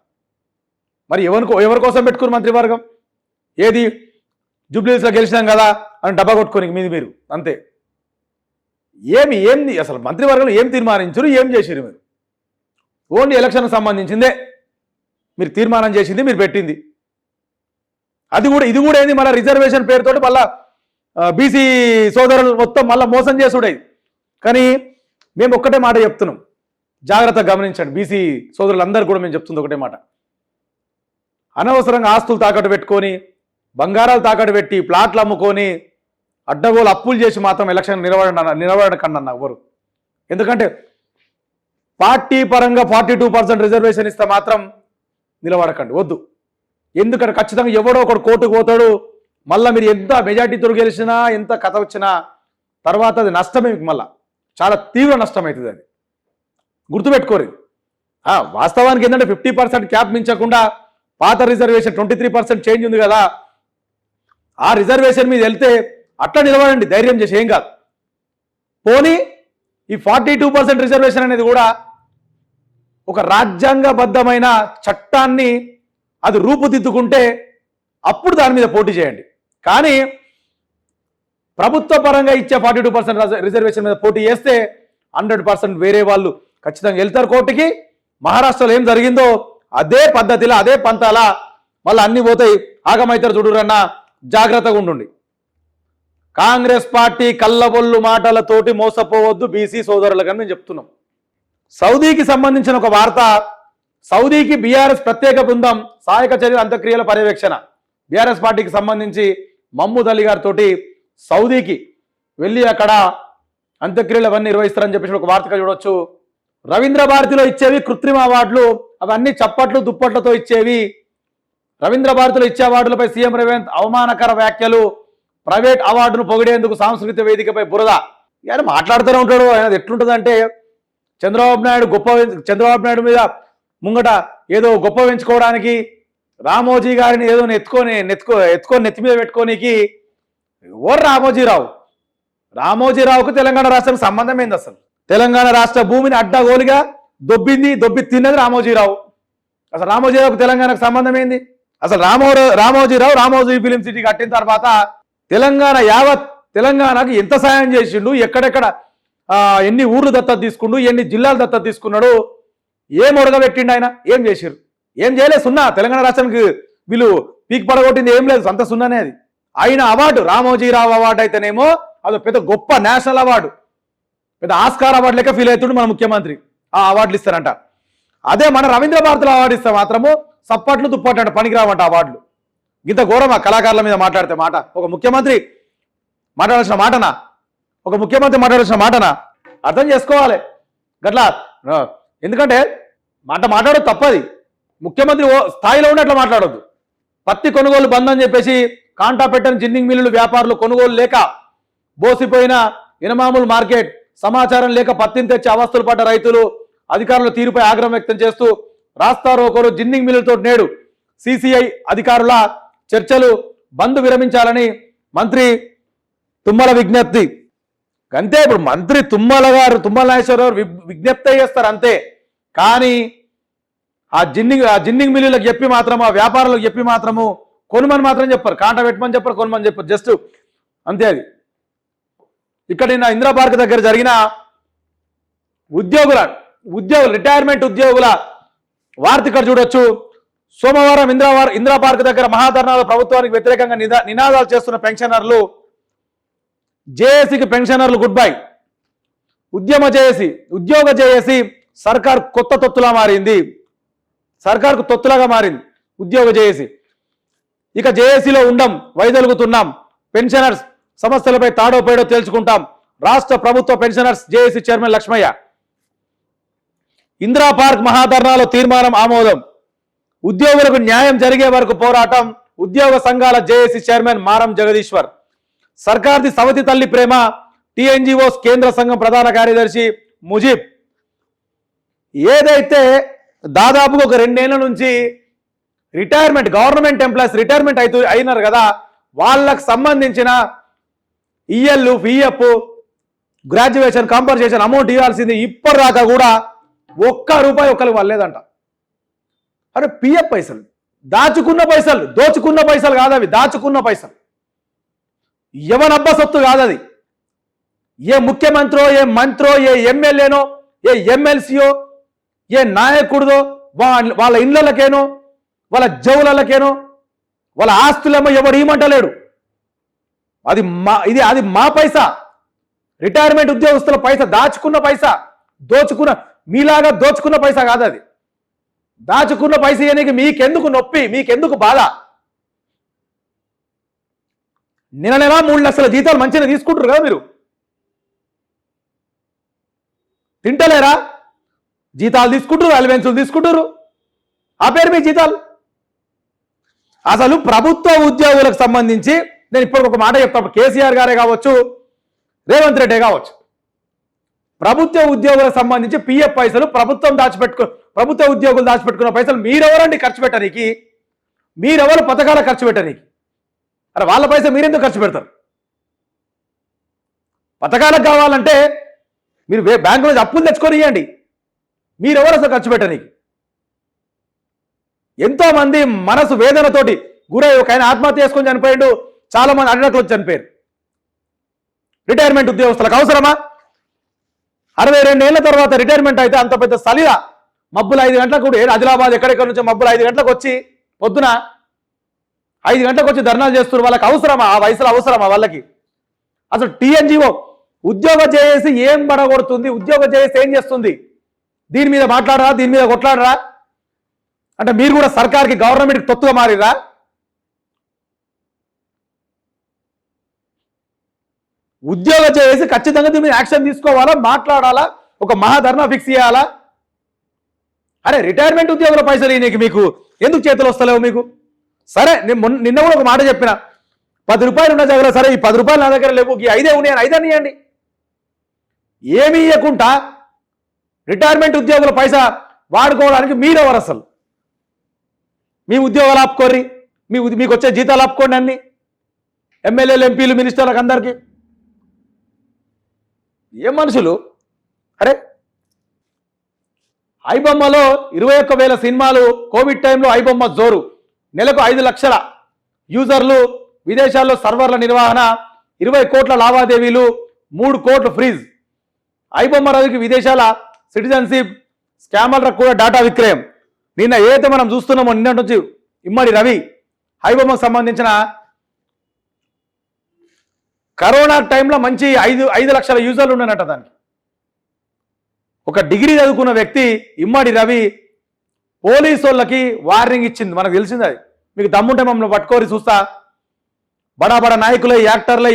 మరి ఎవరి కోసం పెట్టుకున్నారు మంత్రివర్గం? ఏది జూబ్లీస్లో గెలిచినాం కదా అని డబ్బా కొట్టుకోనికి మీరు అంతే. ఏంది అసలు మంత్రివర్గంలో ఏం తీర్మానించారు, ఏం చేసిరు మీరు? ఓన్లీ ఎలక్షన్కి సంబంధించిందే మీరు తీర్మానం చేసింది, మీరు పెట్టింది. ఇది కూడా ఏంది, మళ్ళీ రిజర్వేషన్ పేరుతోటి మళ్ళా బీసీ సోదరులు మొత్తం మళ్ళీ మోసం చేసుడే. కానీ మేము ఒక్కటే మాట చెప్తున్నాం, జాగ్రత్తగా గమనించండి. బీసీ సోదరులందరూ కూడా మేము చెప్తుంది ఒకటే మాట. అనవసరంగా ఆస్తులు తాకట్టు పెట్టుకొని, బంగారాలు తాకట్టు పెట్టి, ప్లాట్లు అమ్ముకొని, అడ్డగోలు అప్పులు చేసి మాత్రం ఎలక్షన్ నిలబడకండి ఎవరు. ఎందుకంటే పార్టీ పరంగా 42% రిజర్వేషన్ ఇస్తే మాత్రం నిలబడకండి, వద్దు. ఎందుకంటే ఖచ్చితంగా ఎవడో ఒకడు కోర్టుకు పోతాడు. మళ్ళీ మీరు ఎంత మెజార్టీతో గెలిచినా, ఎంత కథ వచ్చినా తర్వాత అది నష్టమే, మీకు మళ్ళీ చాలా తీవ్ర నష్టం అవుతుంది. అది గుర్తుపెట్టుకోరు. వాస్తవానికి ఏంటంటే 50% క్యాప్ మించకుండా పాత రిజర్వేషన్ 23% చేంజ్ ఉంది కదా, ఆ రిజర్వేషన్ మీద వెళ్తే అట్లా నిలబడండి, ధైర్యం చేసి, ఏం కాదు. పోనీ ఈ 42% రిజర్వేషన్ అనేది కూడా ఒక రాజ్యాంగబద్ధమైన చట్టాన్ని అది రూపుదిద్దుకుంటే అప్పుడు దాని మీద పోటీ చేయండి. కానీ ప్రభుత్వ పరంగా ఇచ్చే 42% రిజర్వేషన్ మీద పోటీ చేస్తే 100% వేరే వాళ్ళు ఖచ్చితంగా వెళ్తారు కోర్టుకి. మహారాష్ట్రలో ఏం జరిగిందో అదే పద్ధతిలో, అదే పంతాలా మళ్ళీ అన్ని పోతాయి, ఆగమైతారు. చూడురన్న, జాగ్రత్తగా ఉండండి. కాంగ్రెస్ పార్టీ కళ్ళబొల్లు మాటలతోటి మోసపోవద్దు బీసీ సోదరులుగా మేము చెప్తున్నాం. సౌదీకి సంబంధించిన ఒక వార్త. సౌదీకి బీఆర్ఎస్ ప్రత్యేక బృందం సహాయక చర్యల అంత్యక్రియల పర్యవేక్షణ. బీఆర్ఎస్ పార్టీకి సంబంధించి మహమూద్ అలీ గారితో సౌదీకి వెళ్ళి అక్కడ అంత్యక్రియలు అవన్నీ నిర్వహిస్తారని చెప్పేసి ఒక వార్తగా చూడొచ్చు. రవీంద్ర భారతిలో ఇచ్చేవి కృత్రిమ అవార్డులు, అవన్నీ చప్పట్లు దుప్పట్లతో ఇచ్చేవి. రవీంద్ర భారతిలో ఇచ్చే అవార్డులపై సీఎం రేవంత్ అవమానకర వ్యాఖ్యలు. ప్రైవేట్ అవార్డును పొగిడేందుకు సాంస్కృతిక వేదికపై బురద. ఆయన మాట్లాడుతూనే ఉంటాడు. ఆయన ఎట్లుంటుంది అంటే చంద్రబాబు నాయుడు మీద ముంగట ఏదో గొప్ప పెంచుకోవడానికి, రామోజీ గారిని ఏదో ఎత్తుకొని నెత్తి మీద పెట్టుకోనికి. ఎవరు రామోజీరావుకు తెలంగాణ రాష్ట్రానికి సంబంధం ఏంది అసలు? తెలంగాణ రాష్ట్ర భూమిని అడ్డగోలుగా దొబ్బి తిన్నది రామోజీరావు. అసలు రామోజీరావుకు తెలంగాణకు సంబంధం ఏంది? అసలు రామోజీ ఫిలిం సిటీ కట్టిన తర్వాత తెలంగాణకు ఎంత సాయం చేసిండు, ఎక్కడెక్కడ ఎన్ని ఊర్లు దత్తత తీసుకుండు, ఎన్ని జిల్లాలు దత్తత తీసుకున్నాడు, ఏం ఒడగబెట్టిండు ఆయన? ఏం చేశారు? ఏం చేయలేదు. సున్నా. తెలంగాణ రాష్ట్రానికి వీళ్ళు పీక్ పడగొట్టింది ఏం లేదు, అంత సున్నానే అది. ఆయన అవార్డు రామోజీరావు అవార్డు అయితేనేమో అది పెద్ద గొప్ప నేషనల్ అవార్డు, పెద్ద ఆస్కార్ అవార్డు లెక్క ఫీల్ అవుతుండు మన ముఖ్యమంత్రి. ఆ అవార్డులు ఇస్తారంట. అదే మన రవీంద్ర భారతిలో అవార్డు ఇస్తే మాత్రము సప్పట్లు దుప్పట్లు అంట, పనికిరావంట అవార్డులు. ఇంత ఘోరమా కళాకారుల మీద మాట్లాడితే మాట? ఒక ముఖ్యమంత్రి మాట్లాడాల్సిన మాటనా? ఒక ముఖ్యమంత్రి మాట్లాడాల్సిన మాటనా? అర్థం చేసుకోవాలి గట్లా. ఎందుకంటే మాట్లాడదు తప్పది. ముఖ్యమంత్రి స్థాయిలో ఉన్నట్లు మాట్లాడొద్దు. పత్తి కొనుగోలు బంద్ అని చెప్పేసి కాంటా పెట్టని జిన్నింగ్ మిల్లులు వ్యాపారులు కొనుగోలు లేక బోసిపోయిన ఇనమాములు మార్కెట్, సమాచారం లేక పత్తిని తెచ్చి అవస్థలు పడ్డ రైతులు అధికారుల తీరుపై ఆగ్రహం వ్యక్తం చేస్తూ రాస్తారోకోలు జిన్నింగ్ మిల్లులతో నేడు సిసిఐ అధికారుల చర్చలు బంద్ విరమించాలని మంత్రి తుమ్మల విజ్ఞప్తి. అంతే. ఇప్పుడు మంత్రి తుమ్మల నాగేశ్వరరావు విజ్ఞప్తి చేస్తారు అంతే. కానీ ఆ జిన్నింగ్ మిల్లులకు చెప్పి మాత్రము, ఆ వ్యాపారులకు చెప్పి మాత్రము కొనుమని మాత్రం చెప్పారు. కాంట పెట్టమని చెప్పారు, కొనుమని చెప్పారు. జస్ట్ అంతే అది. ఇక్కడ నిన్న ఇందిరా పార్క్ దగ్గర జరిగిన రిటైర్మెంట్ ఉద్యోగుల వార్త ఇక్కడ చూడొచ్చు. సోమవారం ఇందిరా పార్క్ దగ్గర మహాధర్నాలో ప్రభుత్వానికి వ్యతిరేకంగా నినాదాలు చేస్తున్న పెన్షనర్లు, జేఏసీకి పెన్షనర్లు గుడ్ బై. ఉద్యోగ జేఏసీ సర్కార్ కొత్త తొత్తులా మారింది. సర్కార్కు తొత్తులాగా మారింది ఉద్యోగ జేఏసీ. ఇక జేఏసీలో ఉండం, వైదొలుగుతున్నాం. పెన్షనర్స్ సమస్యలపై తాడో పేడో తేల్చుకుంటాం. రాష్ట్ర ప్రభుత్వ pensioners JAC chairman Lakshmaiah. Indira park మహాధర్నాలో తీర్మానం ఆమోదం. ఉద్యోగులకు న్యాయం జరిగే వరకు పోరాటం. ఉద్యోగ సంఘాల జేఏసీ చైర్మన్ మారం జగదీశ్వర్. సర్కార్ది సవతి తల్లి ప్రేమ. టీఎన్జీఓస్ కేంద్ర సంఘం ప్రధాన కార్యదర్శి ముజీబ్. ఏదైతే దాదాపుగా ఒక 2 ఏళ్ల నుంచి రిటైర్మెంట్, గవర్నమెంట్ ఎంప్లాయీస్ రిటైర్మెంట్ అయినారు కదా, వాళ్ళకు సంబంధించిన EL, PF, graduation, compensation amount ఇవ్వాల్సింది ఇప్పటిదాకా కూడా ₹1 ఒక్కరికి వాళ్ళేదంట. అరే పిఎఫ్ పైసలు, దాచుకున్న పైసలు, దోచుకున్న పైసలు కాదు అవి, దాచుకున్న పైసలు. ఎవనబ్బ సొత్తు కాదది. ఏ ముఖ్యమంత్రో, ఏ మంత్రో, ఏ ఎమ్మెల్యేనో, ఏ ఎమ్మెల్సీయో, ఏ నాయకుడిదో వాళ్ళ ఇళ్ళకేనో, వాళ్ళ జవులకేనో, వాళ్ళ ఆస్తులేమో ఎవడు ఇవ్వమంటలేడు. అది మా పైసా, రిటైర్మెంట్ ఉద్యోగస్తుల పైసా, దాచుకున్న పైసా, దోచుకున్న, మీలాగా దోచుకున్న పైసా కాదు అది. దాచుకున్న పైసా ఇవ్వడానికి మీకెందుకు నొప్పి, మీకెందుకు బాధ? నెల 3 లక్షల జీతాలు మంచిగా తీసుకుంటారు కదా మీరు, తింటలేరా? జీతాలు తీసుకుంటారు, అలవెన్సులు తీసుకుంటారు, ఆ పేరు మీ జీతాలు. అసలు ప్రభుత్వ ఉద్యోగులకు సంబంధించి నేను ఇప్పుడు ఒక మాట చెప్తాను. కేసీఆర్ గారే కావచ్చు, రేవంత్ రెడ్డి కావచ్చు, ప్రభుత్వ ఉద్యోగులకు సంబంధించి పిఎఫ్ పైసలు ప్రభుత్వ ఉద్యోగులు దాచిపెట్టుకున్న పైసలు మీరెవరండి ఖర్చు పెట్టడానికి? మీరెవరు పథకాల ఖర్చు పెట్టడానికి? అరే వాళ్ళ పైసలు మీరెందుకు ఖర్చు పెడతారు? పథకాలకు కావాలంటే మీరు బ్యాంకు నుంచి అప్పులు తెచ్చుకొని ఇవ్వండి. మీరెవరు అసలు ఖర్చు పెట్టడానికి? ఎంతో మంది మనసు వేదనతోటి గురై ఒక ఆయన ఆత్మహత్య చేసుకొని చనిపోయాడు, చాలా మంది అడ్డకులు చనిపోయారు. రిటైర్మెంట్ ఉద్యోగస్తులకు అవసరమా? 62 ఏళ్ల తర్వాత రిటైర్మెంట్ అయితే అంత పెద్ద సలిలా మబ్బులు 5 గంటలకు కూడా ఆదిలాబాద్ ఎక్కడెక్కడ నుంచి మబ్బులు 5 గంటలకు వచ్చి పొద్దున 5 గంటలకు వచ్చి ధర్నాలు చేస్తున్నారు. వాళ్ళకి అవసరమా? ఆ వయసులో అవసరమా వాళ్ళకి? అసలు టీఎన్జీఓ ఉద్యోగ జేఏసీ ఏం పడగొడుతుంది? ఉద్యోగ జేఏసీ ఏం చేస్తుంది? దీని మీద మాట్లాడరా, దీని మీద కొట్లాడరా? అంటే మీరు కూడా సర్కార్కి, గవర్నమెంట్కి తొత్తుగా మారిరా? ఉద్యోగ చేసి ఖచ్చితంగా దీని మీద యాక్షన్ తీసుకోవాలా, మాట్లాడాలా, ఒక మహాధర్నా ఫిక్స్ చేయాలా? అరే రిటైర్మెంట్ ఉద్యోగుల పైసలు నీకు మీకు ఎందుకు చేతులు వస్తలేవు మీకు? సరే నిన్న కూడా ఒక మాట చెప్పిన, ₹10 ఉన్న దగ్గర, సరే ఈ ₹10 నా దగ్గర లేవు, ఈ 5 ఉన్నాయని 5 ఇవ్వండి. ఏమి ఇవ్వకుండా రిటైర్మెంట్ ఉద్యోగుల పైసా వాడుకోవడానికి మీరెవరు అసలు? మీ ఉద్యోగాలు ఆపుకోర్రి, మీకు వచ్చే జీతాలు ఆపుకోండి అన్ని, ఎమ్మెల్యేలు, ఎంపీలు, మినిస్టర్లకు అందరికీ. ఏం మనుషులు? అరే ఐబొమ్మలో 21,000 సినిమాలు, కోవిడ్ టైంలో ఐబొమ్మ జోరు, నెలకు 5 లక్షల యూజర్లు, విదేశాల్లో సర్వర్ల నిర్వహణ, 20 కోట్ల లావాదేవీలు, 3 కోట్లు ఫ్రీజ్. ఐబొమ్మ రవికి విదేశాల సిటిజన్షిప్, స్కామర్లకు కూడా డాటా విక్రయం. నిన్న ఏదైతే మనం చూస్తున్నామో నిన్న నుంచి ఇమ్మడి రవి హైబొమ్మకు సంబంధించిన కరోనా టైంలో మంచి 5 లక్షల యూజర్లు ఉన్నాయన్నట. దానికి ఒక డిగ్రీ చదువుకున్న వ్యక్తి ఇమ్మడి రవి పోలీసు వాళ్ళకి వార్నింగ్ ఇచ్చింది. మనకు తెలిసింది అది. మీకు దమ్ముంటే మమ్మల్ని పట్టుకోరి చూస్తా, బడా బడా నాయకులే, యాక్టర్లే,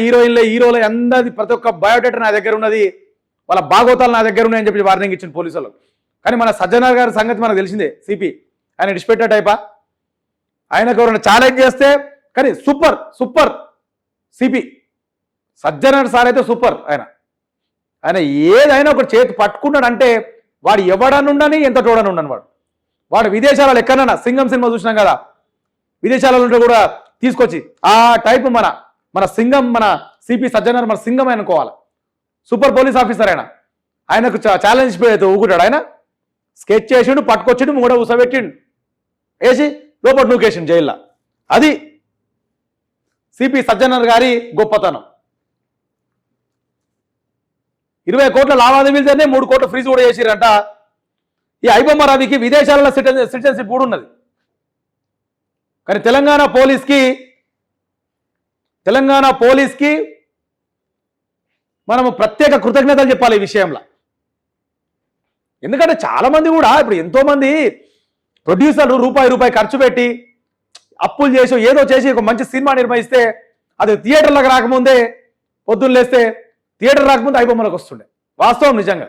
హీరోలే అందరి ప్రతి ఒక్క బయోడేటా నా దగ్గర ఉన్నది, వాళ్ళ భాగవతాలు నా దగ్గర ఉన్నాయని చెప్పి వార్నింగ్ ఇచ్చింది పోలీసు వాళ్ళకి. కానీ మన సజ్జనార్ గారి సంగతి మనకు తెలిసిందే. సిపి ఆయన డిస్పెట్టే టైపా, ఆయనకు ఎవరైనా ఛాలెంజ్ చేస్తే కానీ సూపర్ సిపి సజ్జనార్ సార్ అయితే సూపర్. ఆయన ఏదైనా ఒక చేతి పట్టుకున్నాడంటే వాడు ఎవడనుండని ఎంత చూడనుండని వాడు విదేశాలలో ఎక్కడన్నా సింగం సినిమా చూసినాం కదా, విదేశాలలో కూడా తీసుకొచ్చి ఆ టైపు మన సింగం, మన సిపి సజ్జనార్ మన సింగం అనుకోవాలి. సూపర్ పోలీస్ ఆఫీసర్ ఆయనకు ఛాలెంజ్ ఊగుతాడు. ఆయన స్కెచ్ చేసిండు, పట్టుకొచ్చిండు, కూడా ఉసబెట్టిండు, వేసి లోపల నూకేసిండు జైల్లో. అది సిపి సజ్జనార్ గారి గొప్పతనం. 20 కోట్ల లావాదేవీలతోనే 3 కోట్ల ఫ్రీజ్ కూడా చేసిరంట. ఈ ఐబొమ్మ రవికి విదేశాలలో సిటిజన్షిప్ కూడా ఉన్నది. కానీ తెలంగాణ పోలీస్కి మనము ప్రత్యేక కృతజ్ఞతలు చెప్పాలి ఈ విషయంలో. ఎందుకంటే చాలామంది కూడా ఇప్పుడు ఎంతోమంది ప్రొడ్యూసర్లు రూపాయి ఖర్చు పెట్టి అప్పులు చేసి ఏదో చేసి ఒక మంచి సినిమా నిర్వహిస్తే అది థియేటర్లకు రాకముందే, పొద్దున్న లేస్తే థియేటర్ రాకముందే ఐబొమ్మలకు వస్తుండే. వాస్తవం నిజంగా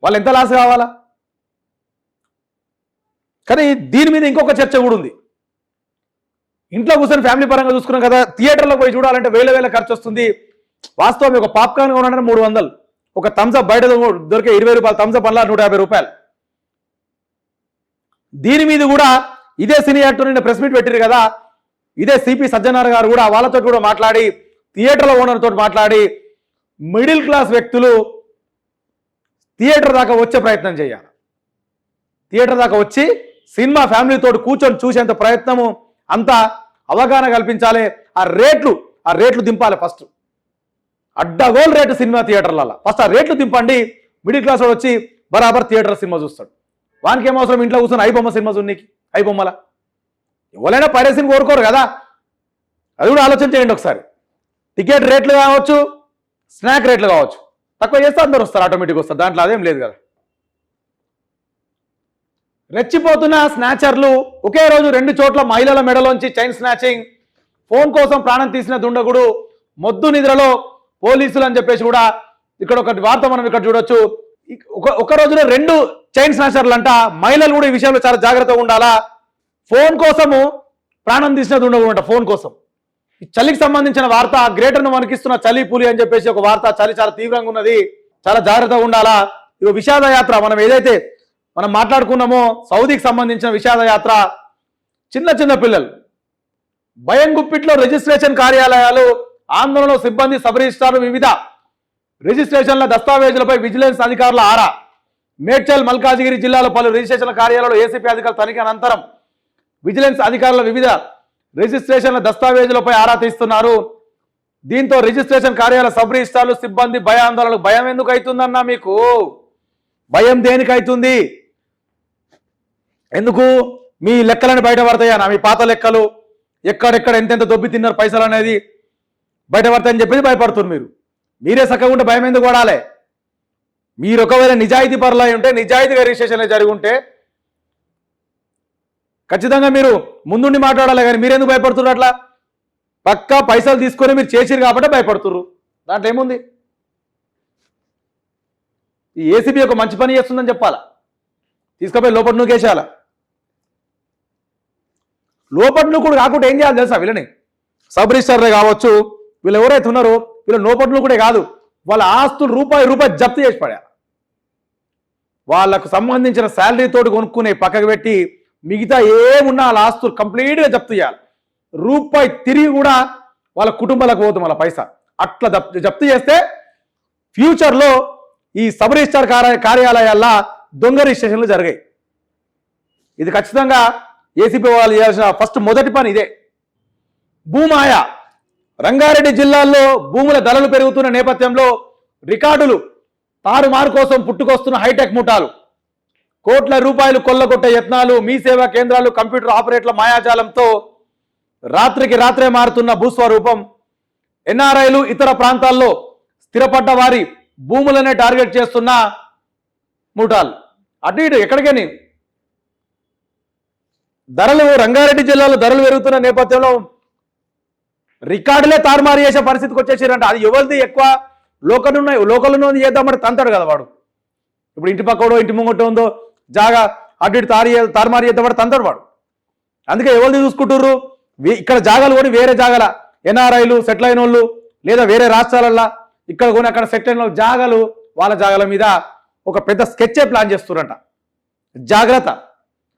వాళ్ళు ఎంత లాస్ కావాలా. కానీ దీని మీద ఇంకొక చర్చ కూడా ఉంది. ఇంట్లో కూర్చొని ఫ్యామిలీ పరంగా చూసుకున్నాం కదా, థియేటర్లో పోయి చూడాలంటే వేల ఖర్చు వస్తుంది. వాస్తవం ఒక పాప్కార్న్ కొనాలంటే 300, ఒక థమ్స్అప్ బయట దొరికే 20 రూపాయలు, థమ్స్అప్ అలా 150 రూపాయలు. దీని మీద కూడా ఇదే సినీ యాక్టర్ నిన్న ప్రెస్ మీట్ పెట్టారు కదా, ఇదే సిపి సజ్జనార్ గారు కూడా వాళ్ళతో కూడా మాట్లాడి, థియేటర్ల ఓనర్ తోటి మాట్లాడి, మిడిల్ క్లాస్ వ్యక్తులు థియేటర్ దాకా వచ్చే ప్రయత్నం చేయాలి. థియేటర్ దాకా వచ్చి సినిమా ఫ్యామిలీతో కూర్చొని చూసేంత ప్రయత్నము, అంత అవగాహన కల్పించాలి. ఆ రేట్లు దింపాలి. ఫస్ట్ అడ్డగోల్ రేటు సినిమా థియేటర్లలో ఫస్ట్ ఆ రేట్లు దింపండి. మిడిల్ క్లాస్ వాడు వచ్చి బరాబర్ థియేటర్ సినిమా చూస్తాడు. వానికి ఏమవసరం ఇంట్లో కూర్చొని ఐబొమ్మ సినిమా చూడడానికి? ఐబొమ్మల ఎవరైనా పైరసీని కోరుకోరు కదా, అది కూడా ఆలోచన చేయండి ఒకసారి. టికెట్ రేట్లు కావచ్చు, స్నాక్ రేట్లు కావచ్చు, తక్కువ చేస్తే అందరు వస్తారు, ఆటోమేటిక్గా వస్తారు, దాంట్లో అదేం లేదు కదా. రెచ్చిపోతున్న స్నాచర్లు ఒకే రోజు 2 చోట్ల మహిళల మెడలోంచి చైన్ స్నాచింగ్. ఫోన్ కోసం ప్రాణం తీసిన దుండగుడు మొద్దు నిద్రలో పోలీసులు అని చెప్పేసి కూడా ఇక్కడ ఒక వార్త మనం ఇక్కడ చూడొచ్చు. ఒక రోజులో 2 చైన్ స్నాచర్లు అంట. మహిళలు కూడా ఈ విషయంలో చాలా జాగ్రత్తగా ఉండాలా. ఫోన్ కోసము ప్రాణం తీసిన దుండగుడు అంట, ఫోన్ కోసం. ఈ చలికి సంబంధించిన వార్త, గ్రేటర్ను వణికిస్తున్న చలి పులి అని చెప్పేసి ఒక వార్త. చలి చాలా తీవ్రంగా ఉన్నది, చాలా జాగ్రత్తగా ఉండాలా. ఇక విషాద యాత్ర మనం మాట్లాడుకున్నామో సౌదీకి సంబంధించిన విషాద యాత్ర. చిన్న పిల్లలు భయం గుప్పిట్లో రిజిస్ట్రేషన్ కార్యాలయాలు, ఆందోళనలో సిబ్బంది, సబ్ రిజిస్ట్రార్లు, వివిధ రిజిస్ట్రేషన్ల దస్తావేజులపై విజిలెన్స్ అధికారుల ఆరా. మేడ్చల్, మల్కాజిగిరి జిల్లాలో పలు రిజిస్ట్రేషన్ల కార్యాలయాలు ఏసీపీ అధికారుల తనిఖీ అనంతరం విజిలెన్స్ అధికారుల వివిధ రిజిస్ట్రేషన్ల దస్తావేజులపై ఆరా తీస్తున్నారు. దీంతో రిజిస్ట్రేషన్ కార్యాలయ సబ్ రిజిస్ట్రార్లు, సిబ్బంది భయాందోళనలు. భయం ఎందుకు అవుతుందన్నా మీకు? భయం దేనికి అవుతుంది? ఎందుకు? మీ లెక్కలని బయటపడతాయా? మీ పాత లెక్కలు ఎక్కడెక్కడ ఎంతెంత దొబ్బి తిన్నారు పైసలు అనేది బయటపడతాయని చెప్పేసి భయపడుతున్నారు. మీరే చక్కగా ఉంటే భయం ఎందుకు పడాలి? మీరు ఒకవేళ నిజాయితీ పరులై ఉంటే, నిజాయితీగా రిజిస్ట్రేషన్ జరిగి ఉంటే ఖచ్చితంగా మీరు ముందుండి మాట్లాడాలి. కానీ మీరెందుకు భయపడుతున్నారు? అట్లా పక్కా పైసలు తీసుకొని మీరు చేసిరు కాబట్టి భయపడుతున్నారు. దాంట్లో ఏముంది? ఈ ఏసీబీ ఒక మంచి పని చేస్తుందని చెప్పాలా, తీసుకుపోయి లోపల నూకేసేయాల. లోపల నూకుడు కాకుండా ఏం చేయాలి తెలుసా? వీళ్ళని సబ్ రిజిస్టర్లే కావచ్చు, వీళ్ళు ఎవరైతే ఉన్నారో వీళ్ళు లోపల నూకుడే కాదు, వాళ్ళ ఆస్తులు రూపాయి జప్తు చేసి పడాలి. వాళ్ళకు సంబంధించిన శాలరీ తోటి కొనుక్కునే పక్కకు పెట్టి మిగతా ఏమున్నా వాళ్ళ ఆస్తులు కంప్లీట్గా జప్తు చేయాలి. రూపాయి తిరిగి కూడా వాళ్ళ కుటుంబాలకు పోతుంది వాళ్ళ పైసా. అట్లా జప్తు చేస్తే ఫ్యూచర్లో ఈ సబ్ రిజిస్టార్ కార్యాలయాల్లో దొంగ రిజిస్ట్రేషన్లు జరిగాయి. ఇది ఖచ్చితంగా ఏసీపీ వాళ్ళు చేయాల్సిన మొదటి పని ఇదే. భూమాయ. రంగారెడ్డి జిల్లాల్లో భూముల ధరలు పెరుగుతున్న నేపథ్యంలో రికార్డులు తారుమారు కోసం పుట్టుకొస్తున్న హైటెక్ ముఠాలు. కోట్ల రూపాయలు కొల్లగొట్టే యత్నాలు, మీ సేవా కేంద్రాలు కంప్యూటర్ ఆపరేటర్ల మాయాజాలంతో రాత్రికి రాత్రే మారుతున్న భూస్వరూపం, ఎన్ఆర్ఐలు ఇతర ప్రాంతాల్లో స్థిరపడ్డ వారి భూములనే టార్గెట్ చేస్తున్న ముఠాలు. అటు ఇటు ఎక్కడికని ధరలు, రంగారెడ్డి జిల్లాలో ధరలు పెరుగుతున్న నేపథ్యంలో రికార్డులే తారుమారు చేసే పరిస్థితికి వచ్చేసారంట. అది ఎవరిది ఎక్కువ, లోకల్ ఉన్నది చేద్దామంటే తంతాడు కదా వాడు. ఇప్పుడు ఇంటి పక్కడో ఇంటి ముంగట ఉందో జాగా అటు ఇటు తారుమారు చేద్దామంటే తంతాడు వాడు. అందుకే ఎవరిది చూసుకుంటుర్రు, ఇక్కడ జాగాలు కొని వేరే జాగాల ఎన్ఆర్ఐలు సెటిల్ అయిన వాళ్ళు లేదా వేరే రాష్ట్రాలల్లో ఇక్కడ కొని అక్కడ సెటిల్ అయిన జాగాలు, వాళ్ళ జాగాల మీద ఒక పెద్ద స్కెచ్చే ప్లాన్ చేస్తున్నారంట. జాగ్రత్త,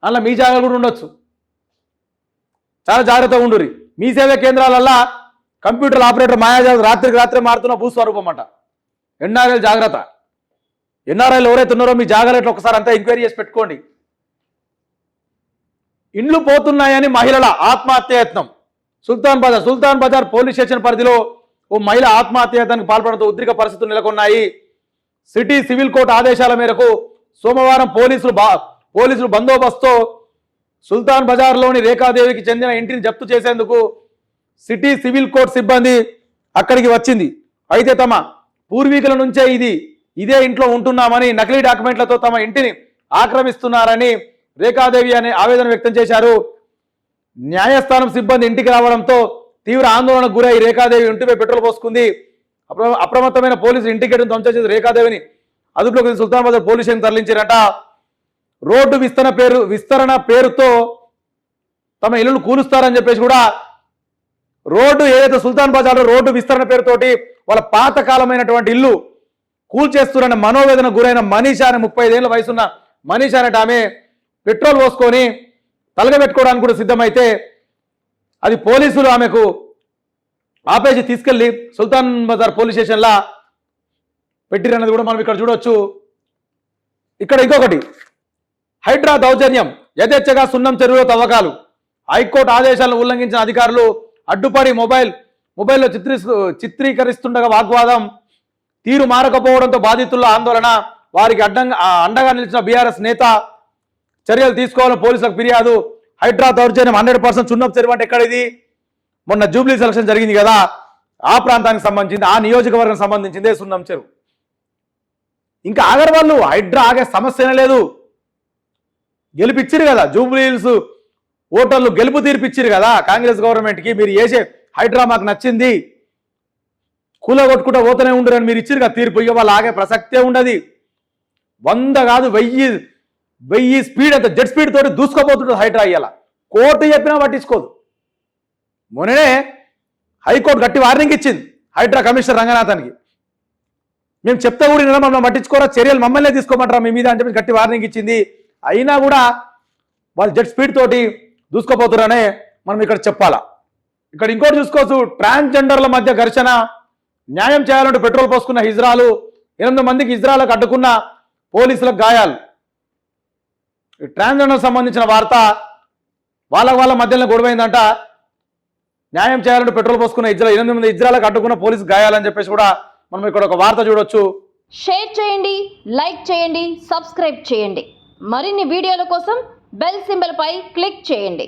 అలా మీ జాగాలు కూడా ఉండొచ్చు, చాలా జాగ్రత్తగా ఉండుర్రి. మీ సేవా కేంద్రాలల్లా కంప్యూటర్ ఆపరేటర్ మాయాజాల రాత్రికి రాత్రే మారుతున్న భూస్వరూపం అంట. ఎన్ఆర్ఐలు జాగ్రత్త. ఎన్ఆర్ఐలు ఎవరైతే ఉన్నారో మీ జాగ్రత్తలు ఒకసారి అంతా ఎంక్వైరీ చేసి పెట్టుకోండి. ఇండ్లు పోతున్నాయని మహిళల ఆత్మహత్యయత్నం. సుల్తాన్ బజార్ పోలీస్ స్టేషన్ పరిధిలో ఓ మహిళ ఆత్మహత్యయత్నానికి పాల్పడంతో ఉద్రిక్త పరిస్థితులు నెలకొన్నాయి. సిటీ సివిల్ కోర్టు ఆదేశాల మేరకు సోమవారం పోలీసులు బందోబస్తుతో సుల్తాన్ బజార్లోని రేఖాదేవికి చెందిన ఇంటిని జప్తు చేసేందుకు సిటీ సివిల్ కోర్టు సిబ్బంది అక్కడికి వచ్చింది. అయితే తమ పూర్వీకుల నుంచే ఇదే ఇంట్లో ఉంటున్నామని, నకిలీ డాక్యుమెంట్లతో తమ ఇంటిని ఆక్రమిస్తున్నారని రేఖాదేవి అనే ఆవేదన వ్యక్తం చేశారు. న్యాయస్థానం సిబ్బంది ఇంటికి రావడంతో తీవ్ర ఆందోళనకు గురై రేఖాదేవి ఇంటిపై పెట్రోల్ పోసుకుంది. అప్రమత్తమైన పోలీసులు ఇంటికి ధ్వంసం చేసి రేఖాదేవిని అదుపులోకి సుల్తాన్ బజార్ పోలీస్ స్టేషన్ తరలించారట. రోడ్డు విస్తరణ పేరుతో తమ ఇల్లును కూలుస్తారని చెప్పేసి కూడా, రోడ్డు ఏదైతే సుల్తాన్ బజార్లో రోడ్డు విస్తరణ పేరుతోటి వాళ్ళ పాతకాలమైనటువంటి ఇల్లు కూల్చేస్తున్నారన్న మనోవేదన గురైన మనీషా అనే 35 ఏళ్ల వయసున్న మనీషా అనేట ఆమె పెట్రోల్ పోసుకొని తలగబెట్టుకోవడానికి కూడా సిద్ధమైతే అది పోలీసులు ఆమెకు ఆపేసి తీసుకెళ్లి సుల్తాన్ బజార్ పోలీస్ స్టేషన్లా పెట్టిరన్నది కూడా మనం ఇక్కడ చూడొచ్చు. ఇక్కడ ఇంకొకటి, హైడ్రా దౌర్జన్యం, యథేచ్ఛగా సున్నం చెరువులో తవ్వకాలు. హైకోర్టు ఆదేశాలను ఉల్లంఘించిన అధికారులు అడ్డుపడి మొబైల్లో చిత్రీకరిస్తుండగా వాగ్వాదం, తీరు మారకపోవడంతో బాధితుల ఆందోళన, వారికి అండగా నిలిచిన బీఆర్ఎస్ నేత చర్యలు తీసుకోవాలని పోలీసులకు ఫిర్యాదు. హైడ్రా దౌర్జన్యం 100% సున్నం చెరువు అంటే ఎక్కడ ఇది? మొన్న జూబ్లీ సెలక్షన్ జరిగింది కదా, ఆ ప్రాంతానికి సంబంధించింది, ఆ నియోజకవర్గం సంబంధించిందే సున్నం చెరువు. ఇంకా ఆగర్ వాళ్ళు హైడ్రా ఆగే సమస్యనే లేదు, గెలిపిచ్చిరు కదా జూబ్లీహిల్స్ ఓటర్లు, గెలుపు తీర్పిచ్చిరు కదా కాంగ్రెస్ గవర్నమెంట్కి. మీరు చేసే హైడ్రా మాకు నచ్చింది, కూలగొట్టుకుంటూ పోతూనే ఉండరని మీరు ఇచ్చిరు కదా తీర్పు. ఇక వాళ్ళు ఆగే ప్రసక్తే ఉండదు. 100 కాదు 1000 స్పీడ్, అంత జెట్ స్పీడ్ తోటి దూసుకోపోతుంటుంది హైడ్రా. ఇయ్యాల కోర్టు చెప్పినా పట్టించుకోదు. మొన్ననే హైకోర్టు గట్టి వార్నింగ్ ఇచ్చింది హైడ్రా కమిషనర్ రంగనాథన్కి. మేము చెప్తే కూడా మమ్మల్ని పట్టించుకోరా, చర్యలు మమ్మల్నే తీసుకోమంటారా మీ మీద అని చెప్పి గట్టి వార్నింగ్ ఇచ్చింది. అయినా కూడా వాళ్ళు జెట్ స్పీడ్ తోటి దూసుకోపోతున్నారనే మనం ఇక్కడ చెప్పాలా. ఇక్కడ ఇంకోటి చూసుకోవచ్చు, ట్రాన్స్జెండర్ల మధ్య ఘర్షణ, న్యాయం చేయాలంటూ పెట్రోల్ పోసుకున్న హిజ్రాలు, 8 మందికి హిజ్రాలకు అడ్డుకున్న పోలీసులకు గాయాలు. ట్రాన్స్జెండర్ సంబంధించిన వార్త, వాళ్ళ మధ్యలో గొడవైందంట. న్యాయం చేయాలంటూ పెట్రోల్ పోసుకున్న 8 మంది హిజ్రాలకు అడ్డుకున్న పోలీసు గాయాలని చెప్పేసి కూడా మనం ఇక్కడ ఒక వార్త చూడొచ్చు. షేర్ చేయండి, లైక్ చేయండి, సబ్స్క్రైబ్ చేయండి. మరిన్ని వీడియోల కోసం బెల్ సింబల్ పై క్లిక్ చేయండి.